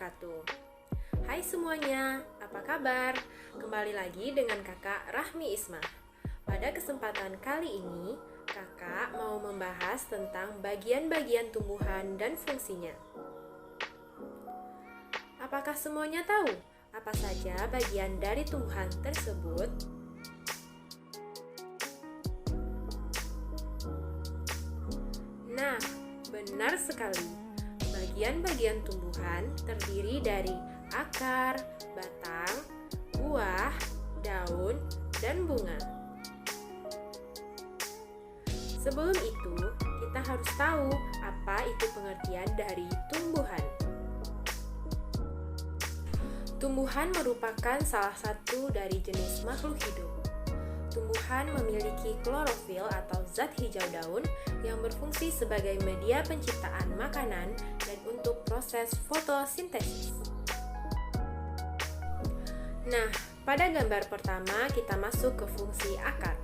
wabarakatuh. Hai semuanya, apa kabar? Kembali lagi dengan kakak Rahmi Ismah. Pada kesempatan kali ini, kakak mau membahas tentang bagian-bagian tumbuhan dan fungsinya. Apakah semuanya tahu apa saja bagian dari tumbuhan tersebut? Nah, benar sekali. Bagian-bagian tumbuhan terdiri dari akar, batang, buah, daun, dan bunga. Sebelum itu, kita harus tahu apa itu pengertian dari tumbuhan. Tumbuhan merupakan salah satu dari jenis makhluk hidup. Tumbuhan memiliki klorofil atau zat hijau daun yang berfungsi sebagai media penciptaan makanan dan untuk proses fotosintesis. Nah, pada gambar pertama kita masuk ke fungsi akar,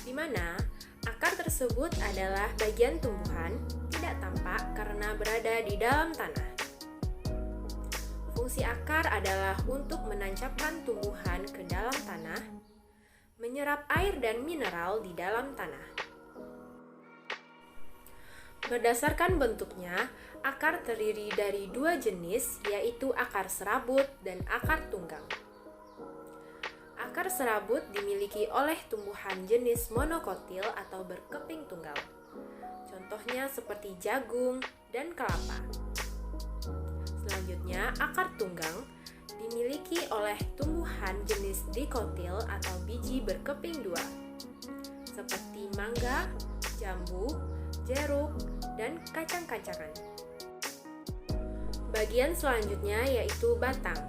di mana akar tersebut adalah bagian tumbuhan tidak tampak karena berada di dalam tanah. Fungsi akar adalah untuk menancapkan tumbuhan ke dalam tanah, menyerap air dan mineral di dalam tanah. Berdasarkan bentuknya, akar terdiri dari dua jenis, yaitu akar serabut dan akar tunggang. Akar serabut dimiliki oleh tumbuhan jenis monokotil atau berkeping tunggal. Contohnya seperti jagung dan kelapa. Selanjutnya, akar tunggang dimiliki oleh tumbuhan jenis dikotil atau biji berkeping dua, seperti mangga, jambu, jeruk, dan kacang-kacangan. Bagian selanjutnya yaitu batang.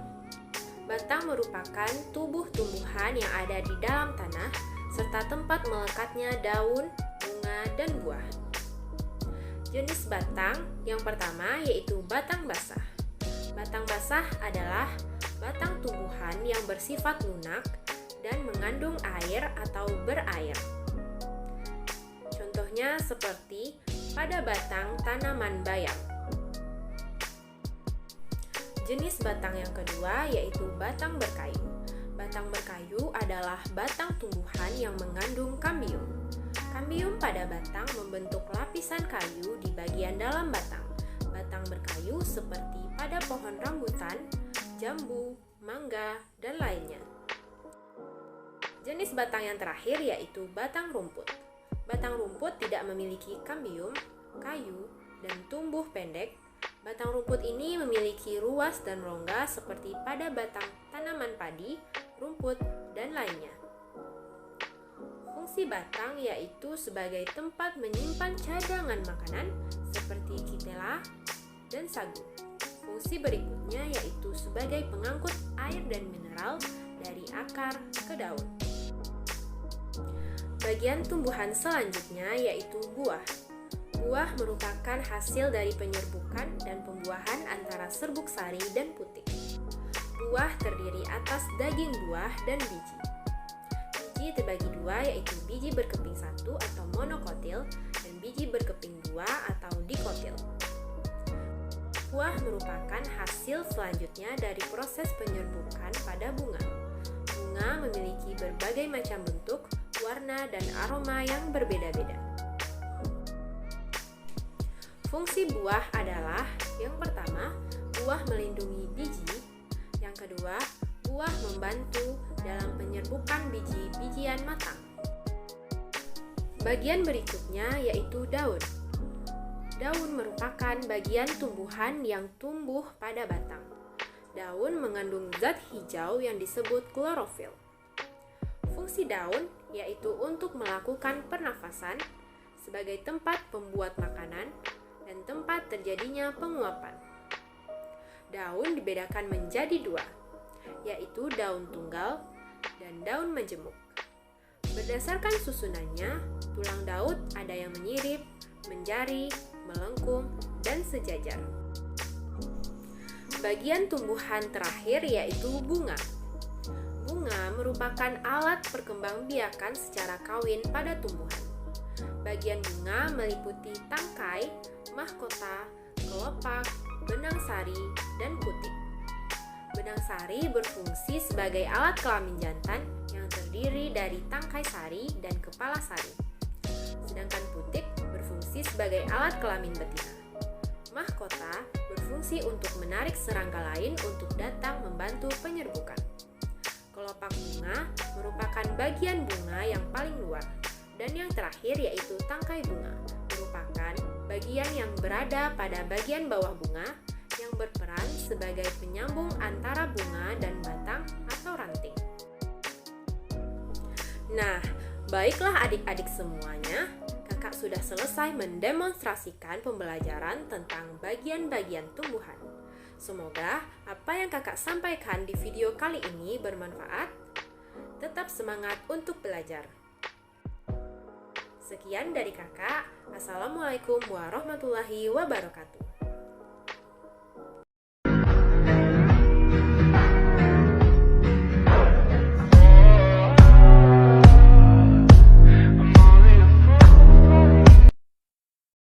Batang merupakan tubuh tumbuhan yang ada di dalam tanah, serta tempat melekatnya daun, bunga, dan buah. Jenis batang yang pertama yaitu batang basah. Batang basah adalah batang tumbuhan yang bersifat lunak dan mengandung air atau berair. Contohnya seperti pada batang tanaman bayam. Jenis batang yang kedua yaitu batang berkayu. Batang berkayu adalah batang tumbuhan yang mengandung kambium. Kambium pada batang membentuk lapisan kayu di bagian dalam batang. Batang berkayu seperti pada pohon rambutan, jambu, mangga, dan lainnya. Jenis batang yang terakhir yaitu batang rumput. Batang rumput tidak memiliki kambium, kayu, dan tumbuh pendek. Batang rumput ini memiliki ruas dan rongga seperti pada batang tanaman padi, rumput, dan lainnya. Fungsi batang yaitu sebagai tempat menyimpan cadangan makanan seperti ketela dan sagu. Fungsi berikutnya yaitu sebagai pengangkut air dan mineral dari akar ke daun. Bagian tumbuhan selanjutnya yaitu buah. Buah merupakan hasil dari penyerbukan dan pembuahan antara serbuk sari dan putik. Buah terdiri atas daging buah dan biji. Biji terbagi dua yaitu biji berkeping satu atau monokotil dan biji berkeping dua atau dikotil. Buah merupakan hasil selanjutnya dari proses penyerbukan pada bunga. Bunga memiliki berbagai macam bentuk, warna, dan aroma yang berbeda-beda. Fungsi buah adalah yang pertama, buah melindungi biji. Yang kedua, buah membantu dalam penyerbukan biji-bijian matang. Bagian berikutnya yaitu daun. Daun merupakan bagian tumbuhan yang tumbuh pada batang. Daun mengandung zat hijau yang disebut klorofil. Fungsi daun yaitu untuk melakukan pernafasan, sebagai tempat pembuat makanan, dan tempat terjadinya penguapan. Daun dibedakan menjadi dua, yaitu daun tunggal dan daun majemuk. Berdasarkan susunannya, tulang daun ada yang menyirip, menjari, melengkung, dan sejajar. Bagian tumbuhan terakhir yaitu bunga. Bunga merupakan alat perkembangbiakan secara kawin pada tumbuhan. Bagian bunga meliputi tangkai, mahkota, kelopak, benang sari, dan putik. Benang sari berfungsi sebagai alat kelamin jantan yang terdiri dari tangkai sari dan kepala sari. Sedangkan putik berfungsi sebagai alat kelamin betina. Mahkota berfungsi untuk menarik serangga lain untuk datang membantu penyerbukan. Kelopak bunga merupakan bagian bunga yang paling luar. Dan yang terakhir yaitu tangkai bunga, merupakan bagian yang berada pada bagian bawah bunga yang berperan sebagai penyambung antara bunga dan batang atau ranting. Nah, baiklah adik-adik semuanya, kakak sudah selesai mendemonstrasikan pembelajaran tentang bagian-bagian tumbuhan. Semoga apa yang kakak sampaikan di video kali ini bermanfaat. Tetap semangat untuk belajar. Sekian dari kakak. Assalamualaikum warahmatullahi wabarakatuh.